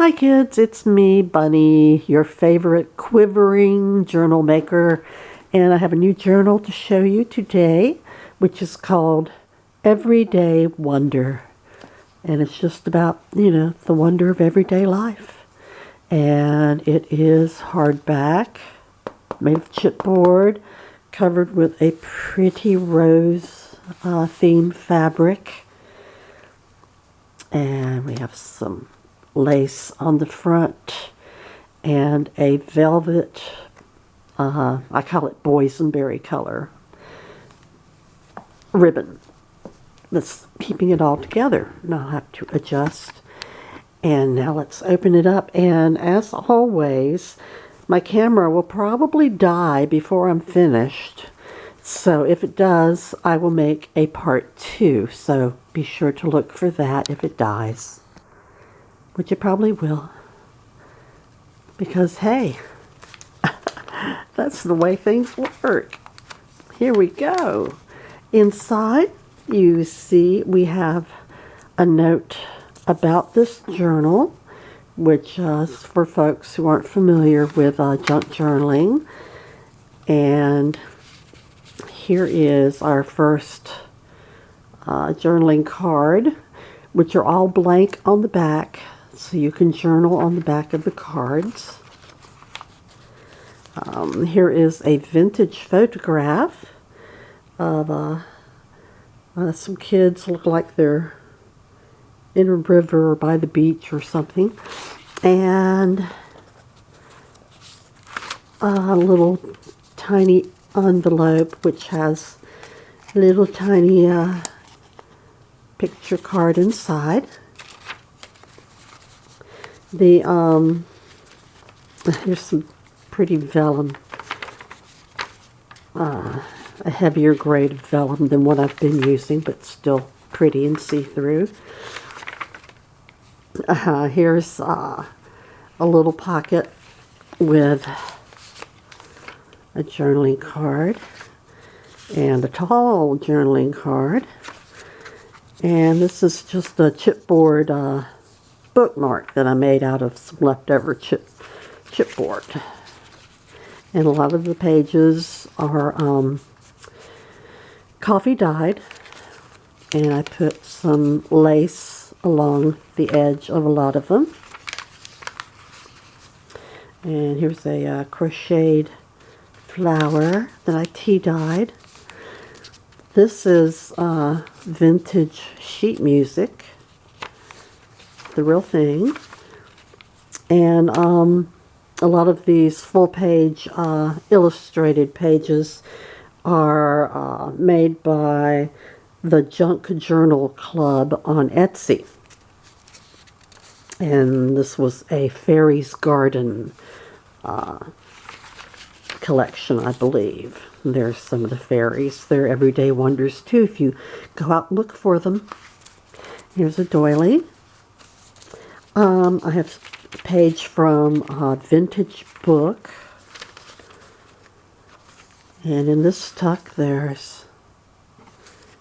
Hi kids, it's me, Bunny, your favorite quivering journal maker, and I have a new journal to show you today, which is called Everyday Wonder. And it's just about, the wonder of everyday life. And it is hardback, made of chipboard, covered with a pretty rose theme fabric. And we have some lace on the front and a velvet, I call it boysenberry color, ribbon that's keeping it all together. Now I'll have to adjust. And now let's open it up. And as always, my camera will probably die before I'm finished. So if it does, I will make a part 2. So be sure to look for that if it dies. Which it probably will. Because, hey, that's the way things work. Here we go. Inside, you see we have a note about this journal, which is for folks who aren't familiar with junk journaling. And here is our first journaling card, which are all blank on the back. So you can journal on the back of the cards. Here is a vintage photograph of some kids look like they're in a river or by the beach or something. And a little tiny envelope which has a little tiny picture card inside. Here's some pretty vellum, a heavier grade of vellum than what I've been using, but still pretty and see-through. Here's a little pocket with a journaling card and a tall journaling card. And this is just a chipboard bookmark that I made out of some leftover chipboard. And a lot of the pages are coffee dyed, and I put some lace along the edge of a lot of them. And here's a crocheted flower that I tea dyed. This is vintage sheet music, the real thing. And a lot of these full-page illustrated pages are made by the Junk Journal Club on Etsy. And this was a Fairy's Garden collection, I believe. There's some of the fairies. They're everyday wonders too if you go out and look for them. Here's a doily. I have a page from a vintage book. And in this tuck there's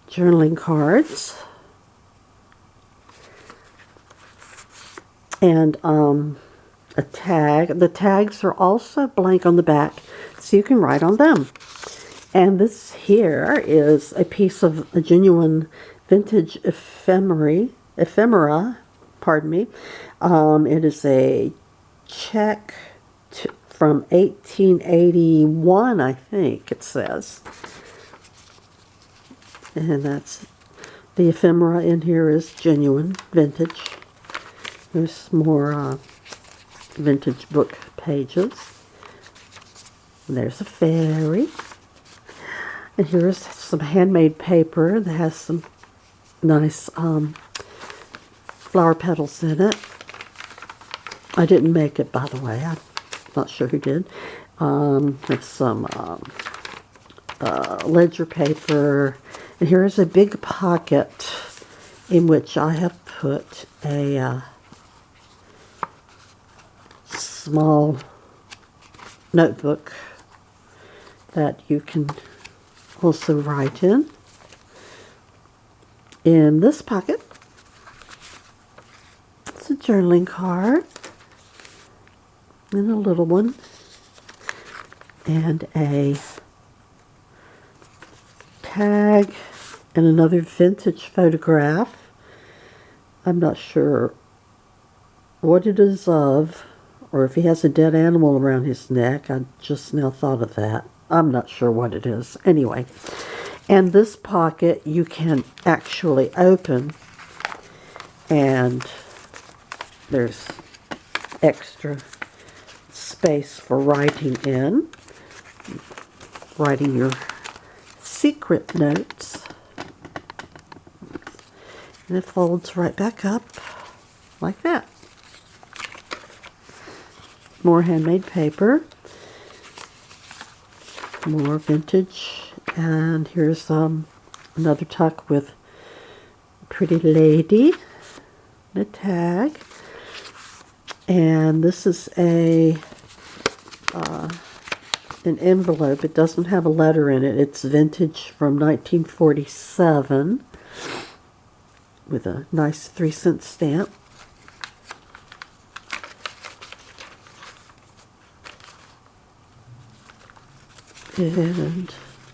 journaling cards. And a tag. The tags are also blank on the back, so you can write on them. And this here is a piece of a genuine vintage ephemera, pardon me. It is a check from 1881, I think it says. And that's, the ephemera in here is genuine, vintage. There's more vintage book pages. And there's a fairy. And here's some handmade paper that has some nice flower petals in it. I didn't make it, by the way. I'm not sure who did. There's some ledger paper. And here's a big pocket in which I have put a small notebook that you can also write in. In this pocket, it's a journaling card. and a little one, and a tag, and another vintage photograph. I'm not sure what it is of, or if he has a dead animal around his neck. I just now thought of that. I'm not sure what it is. Anyway, and this pocket you can actually open, and there's extra space for writing in, writing your secret notes. And it folds right back up like that. More handmade paper, more vintage, and here's another tuck with Pretty Lady, and a tag, and this is an envelope. It doesn't have a letter in it. It's vintage from 1947 with a nice 3-cent stamp. And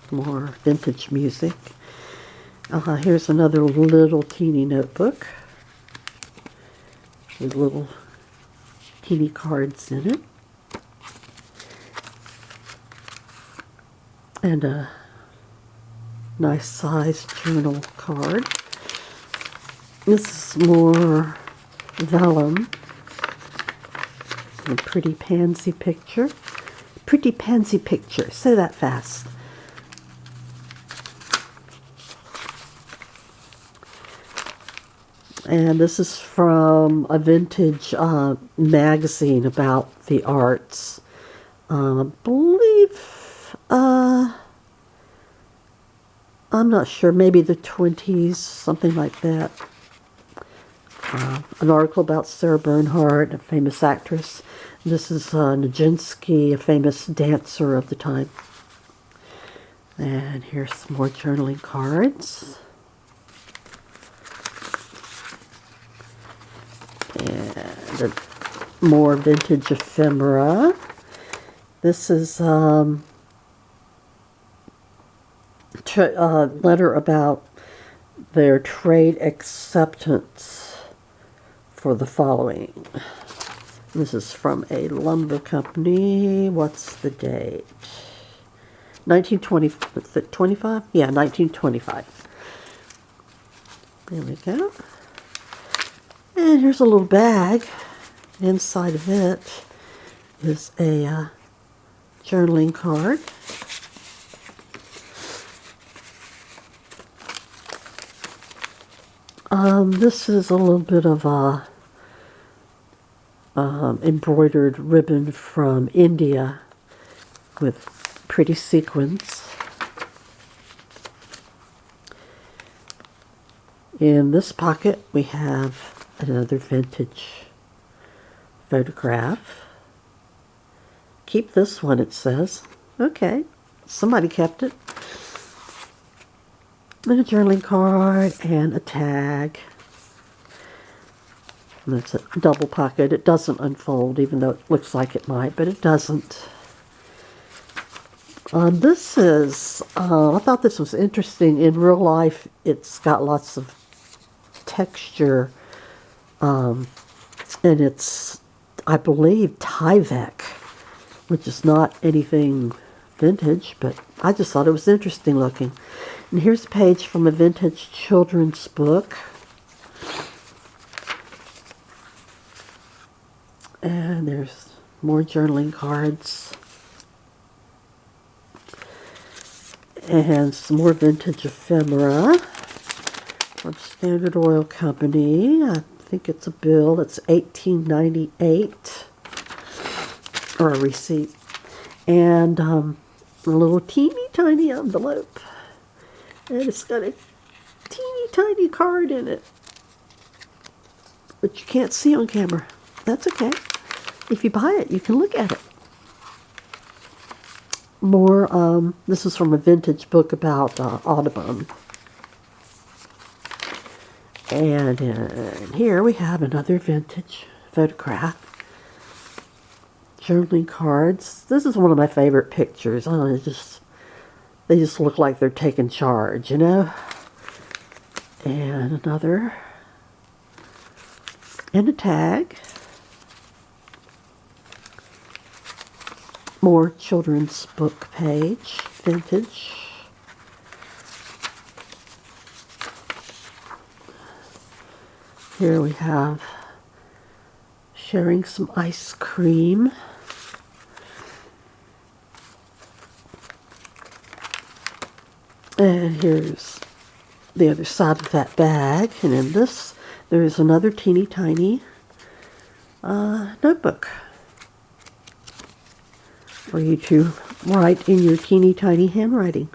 more vintage music. Here's another little teeny notebook with little teeny cards in it. And a nice sized journal card. This is more vellum. A pretty pansy picture. Pretty pansy picture. Say that fast. And this is from a vintage magazine about the arts. I believe, I'm not sure, maybe the 20s, something like that. An article about Sarah Bernhardt, a famous actress. This is Nijinsky, a famous dancer of the time. And here's some more journaling cards. And more vintage ephemera. This is a letter about their trade acceptance for the following. This is from a lumber company. What's the date? 1925? Yeah, 1925. There we go. And here's a little bag. Inside of it is a journaling card. This is a little bit of a embroidered ribbon from India with pretty sequins. In this pocket we have another vintage photograph. Keep this one, it says. Okay, somebody kept it. And a journaling card and a tag. And that's a double pocket. It doesn't unfold, even though it looks like it might, but it doesn't. This is, I thought this was interesting. In real life, it's got lots of texture, and it's, I believe, Tyvek, which is not anything vintage, but I just thought it was interesting looking. And here's a page from a vintage children's book. And there's more journaling cards. And some more vintage ephemera from Standard Oil Company. I think it's a bill. It's $18.98. Or a receipt. And a little teeny tiny envelope. And it's got a teeny tiny card in it, which you can't see on camera. That's okay. If you buy it, you can look at it. More, this is from a vintage book about Audubon. And here we have another vintage photograph. journaling cards. This is one of my favorite pictures. Oh, they just look like they're taking charge, you know? And another. And a tag. More children's book page, vintage. Here we have sharing some ice cream. And here's the other side of that bag. And in this, there is another teeny tiny notebook for you to write in your teeny tiny handwriting.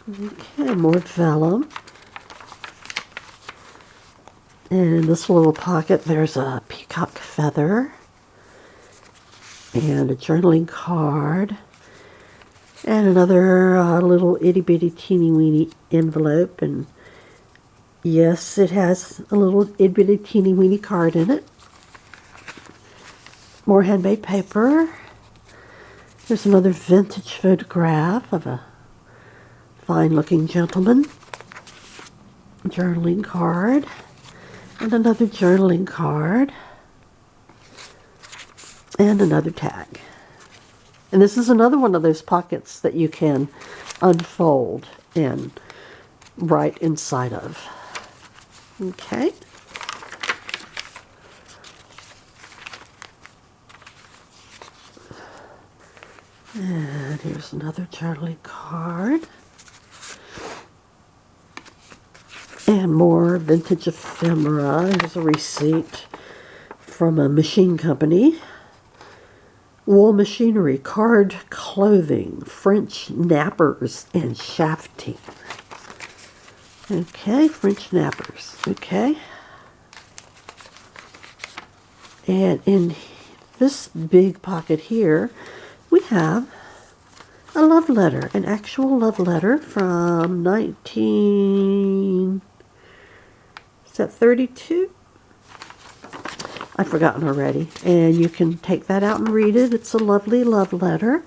Okay, more vellum. And in this little pocket, there's a peacock feather and a journaling card and another little itty-bitty teeny-weeny envelope. And yes, it has a little itty-bitty teeny-weeny card in it. More handmade paper. There's another vintage photograph of a fine-looking gentleman. Journaling card. And another journaling card. And another tag. And this is another one of those pockets that you can unfold and write inside of. Okay. And here's another journaling card. And more vintage ephemera. Here's a receipt from a machine company. Wool machinery, card clothing, French nappers, and shafting. Okay, French nappers. Okay. And in this big pocket here, we have a love letter, an actual love letter from 32? I've forgotten already. And you can take that out and read it. It's a lovely love letter.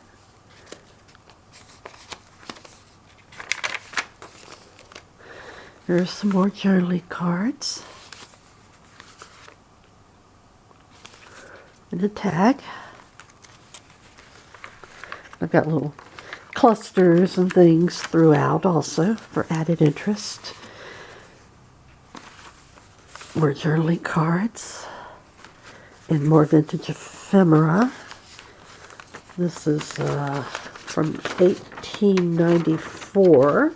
There's some more journaling cards. And a tag. I've got little clusters and things throughout also for added interest. More journaling cards. And more vintage ephemera. This is from 1894.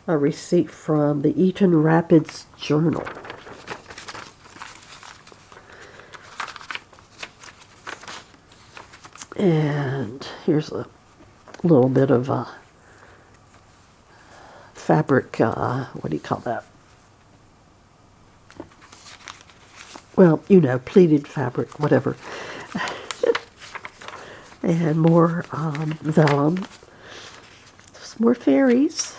A receipt from the Eaton Rapids Journal. And here's a little bit of fabric, what do you call that? Well, you know, pleated fabric, whatever. And more vellum. Some more fairies.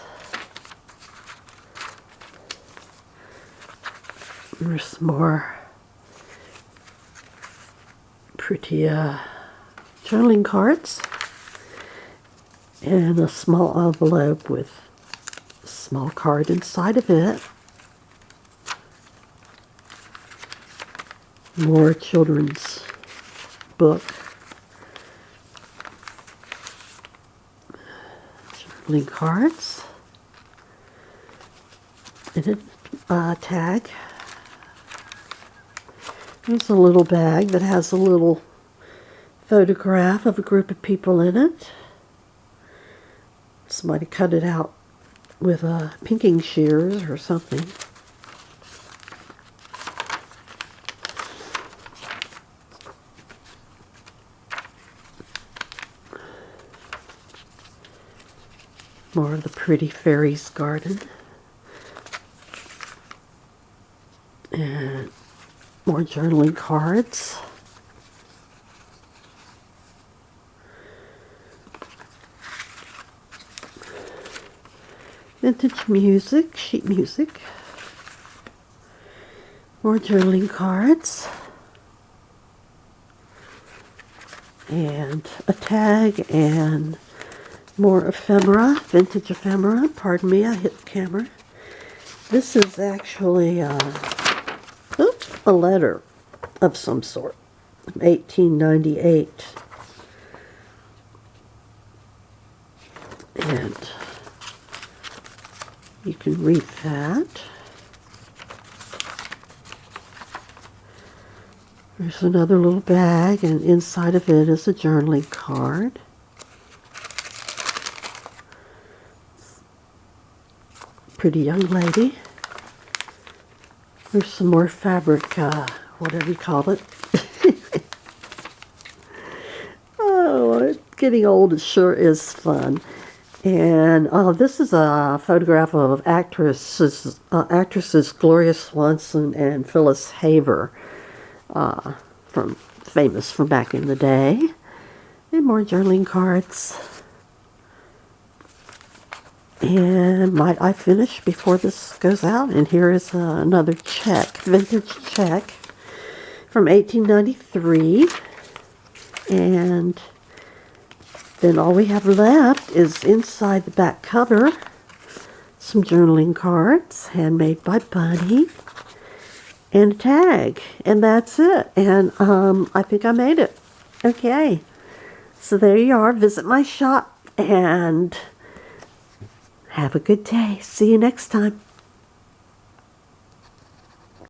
There's some more pretty journaling cards. And a small envelope with a small card inside of it. More children's book. Journaling cards. And a tag. There's a little bag that has a little photograph of a group of people in it. Somebody cut it out with pinking shears or something. More of the pretty fairies garden. And more journaling cards. Vintage music, sheet music. More journaling cards. And a tag and more ephemera, vintage ephemera. Pardon me, I hit the camera. This is actually a letter of some sort, 1898. And you can read that. There's another little bag, and inside of it is a journaling card. Pretty young lady. There's some more fabric, whatever you call it. Oh, getting old it sure is fun. And this is a photograph of actresses Gloria Swanson and Phyllis Haver, famous from back in the day. And more journaling cards. And might I finish before this goes out? And here is another check, vintage check from 1893. And then all we have left is inside the back cover, some journaling cards, handmade by Bunny, and a tag. And that's it. And I think I made it. Okay. So there you are. Visit my shop and have a good day. See you next time.